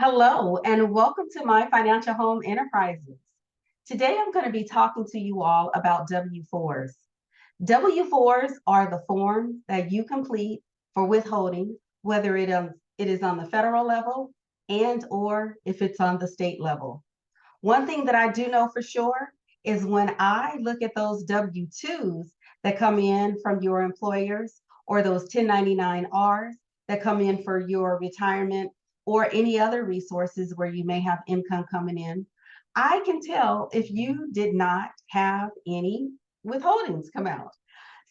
Hello, and welcome to my financial home enterprises. Today, I'm going to be talking to you all about W-4s. W-4s are the forms that you complete for withholding, whether it is on the federal level and or if it's on the state level. One thing that I do know for sure is when I look at those W-2s that come in from your employers or those 1099-Rs that come in for your retirement or any other resources where you may have income coming in, I can tell if you did not have any withholdings come out.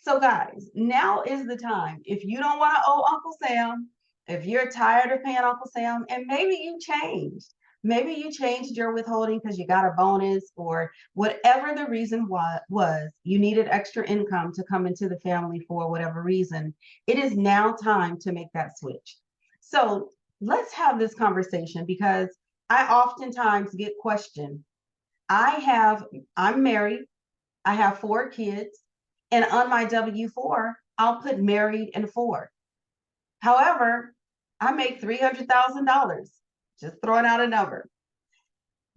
So guys, now is the time. If you don't want to owe Uncle Sam, if you're tired of paying Uncle Sam, and maybe you changed your withholding because you got a bonus or whatever the reason was, you needed extra income to come into the family for whatever reason, it is now time to make that switch. So let's have this conversation because I oftentimes get questioned. I'm married, I have 4 kids, and on my W-4, I'll put married and 4. However, I make $300,000, just throwing out a number.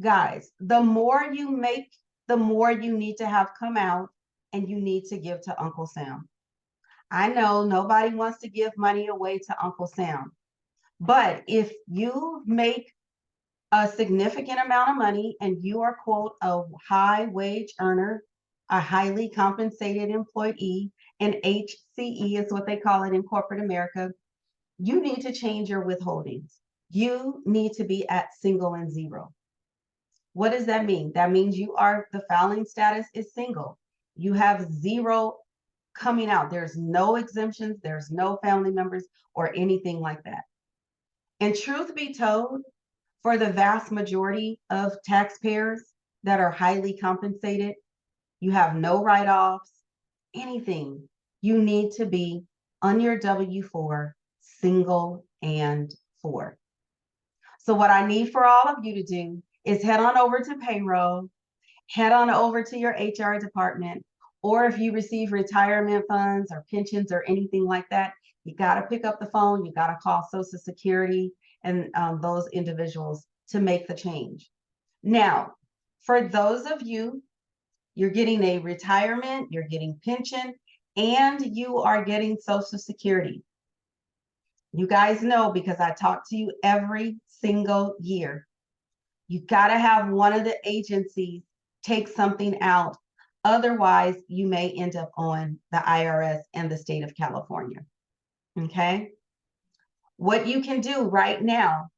Guys, the more you make, the more you need to have come out and you need to give to Uncle Sam. I know nobody wants to give money away to Uncle Sam, but if you make a significant amount of money and you are, quote, a high wage earner, a highly compensated employee, an HCE is what they call it in corporate America, you need to change your withholdings. You need to be at single and zero. What does that mean? That means the filing status is single. You have zero coming out. There's no exemptions, there's no family members or anything like that. And truth be told, for the vast majority of taxpayers that are highly compensated, you have no write-offs, anything. You need to be on your W-4, single and 4. So what I need for all of you to do is head on over to payroll, head on over to your HR department, or if you receive retirement funds or pensions or anything like that, you got to pick up the phone, you got to call Social Security and those individuals to make the change. Now, for those of you, you're getting a retirement, you're getting pension, and you are getting Social Security. You guys know because I talk to you every single year. You got to have one of the agencies take something out. Otherwise, you may end up on the IRS and the state of California. Okay? What you can do right now,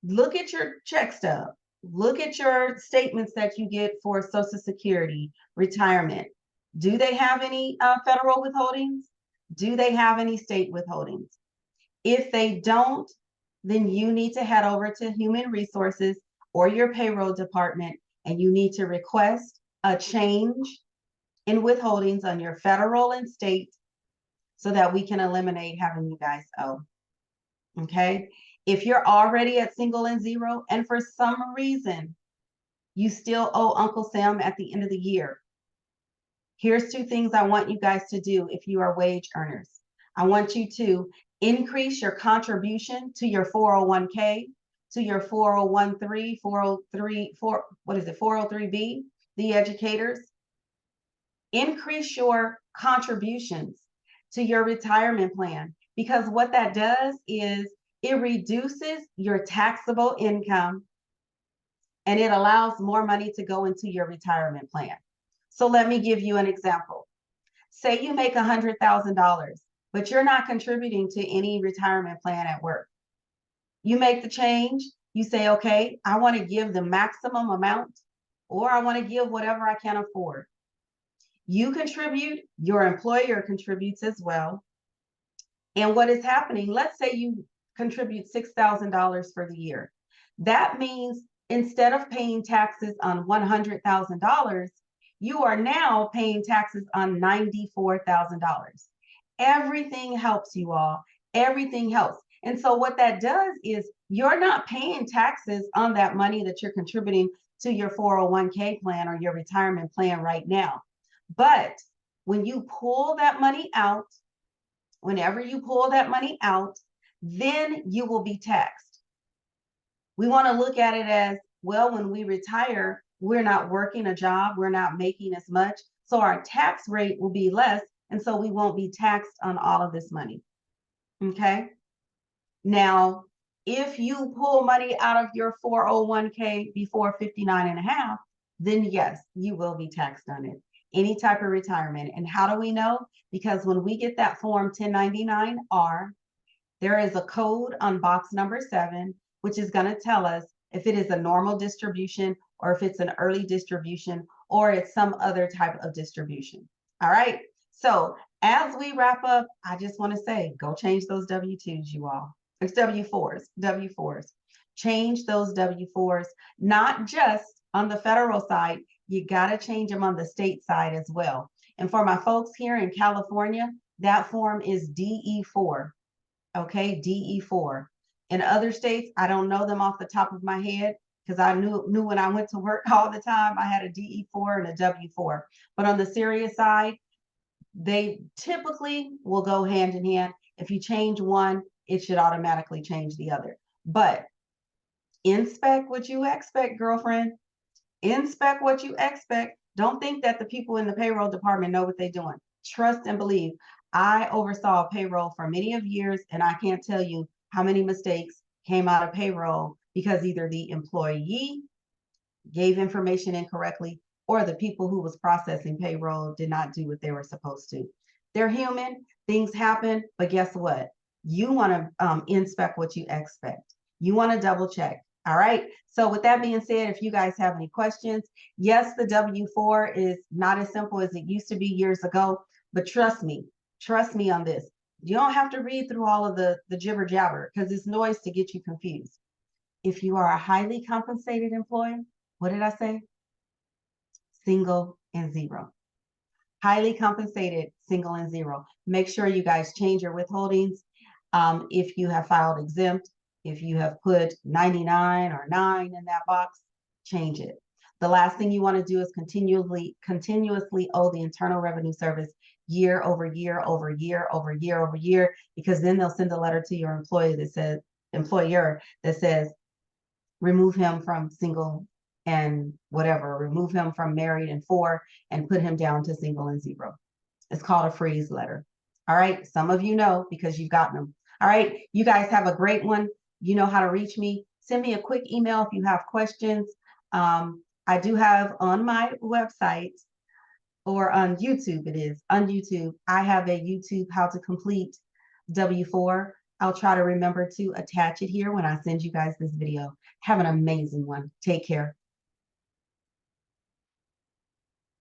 look at your check stub. Look at your statements that you get for Social Security, retirement. Do they have any federal withholdings? Do they have any state withholdings? If they don't, then you need to head over to Human Resources or your payroll department, and you need to request a change in withholdings on your federal and state so that we can eliminate having you guys owe. Okay? If you're already at single and zero, and for some reason you still owe Uncle Sam at the end of the year, here's 2 things I want you guys to do if you are wage earners. I want you to increase your contribution to your 401k, to your 401(3), 403b, the educators. Increase your contributions to your retirement plan, because what that does is it reduces your taxable income and it allows more money to go into your retirement plan. So let me give you an example. Say you make $100,000, but you're not contributing to any retirement plan at work. You make the change, you say, okay, I want to give the maximum amount, or I want to give whatever I can afford. You contribute, your employer contributes as well. And what is happening, let's say you contribute $6,000 for the year. That means instead of paying taxes on $100,000, you are now paying taxes on $94,000. Everything helps, you all. Everything helps. And so what that does is you're not paying taxes on that money that you're contributing to your 401k plan or your retirement plan right now. But when you pull that money out, whenever you pull that money out, then you will be taxed. We want to look at it as, well, when we retire, we're not working a job, we're not making as much, so our tax rate will be less, and so we won't be taxed on all of this money. Okay? Now, if you pull money out of your 401k before 59 and a half, then yes, you will be taxed on it. Any type of retirement. And how do we know? Because when we get that form 1099-R, there is a code on box number 7, which is going to tell us if it is a normal distribution or if it's an early distribution or it's some other type of distribution. All right. So as we wrap up, I just want to say, go change those W-2s, you all. It's W-4s. Change those W-4s, not just on the federal side. You got to change them on the state side as well. And for my folks here in California, that form is DE-4. Okay, DE-4. In other states, I don't know them off the top of my head because I knew when I went to work all the time, I had a DE-4 and a W-4. But on the serious side, they typically will go hand in hand. If you change one, it should automatically change the other. But inspect what you expect, girlfriend. Inspect what you expect. Don't think that the people in the payroll department know what they're doing. Trust and believe. I oversaw payroll for many of years, and I can't tell you how many mistakes came out of payroll because either the employee gave information incorrectly or the people who was processing payroll did not do what they were supposed to. They're human, things happen, but guess what? You want to inspect what you expect. You want to double check. All right. So with that being said, if you guys have any questions, yes, the W-4 is not as simple as it used to be years ago, but trust me on this. You don't have to read through all of the jibber jabber because it's noise to get you confused. If you are a highly compensated employee, what did I say? Single and zero. Highly compensated, single and zero. Make sure you guys change your withholdings. If you have filed exempt, if you have put 99 or 9 in that box, change it. The last thing you want to do is continuously owe the Internal Revenue Service year over year over year over year over year, because then they'll send a letter to your employer that says remove him from single and whatever, remove him from married and 4 and put him down to single and 0. It's called a freeze letter. All right. Some of you know because you've gotten them. All right. You guys have a great one. You know how to reach me. Send me a quick email if you have questions. I do have on my website or on YouTube, on YouTube, I have a YouTube how to complete W-4. I'll try to remember to attach it here when I send you guys this video. Have an amazing one. Take care.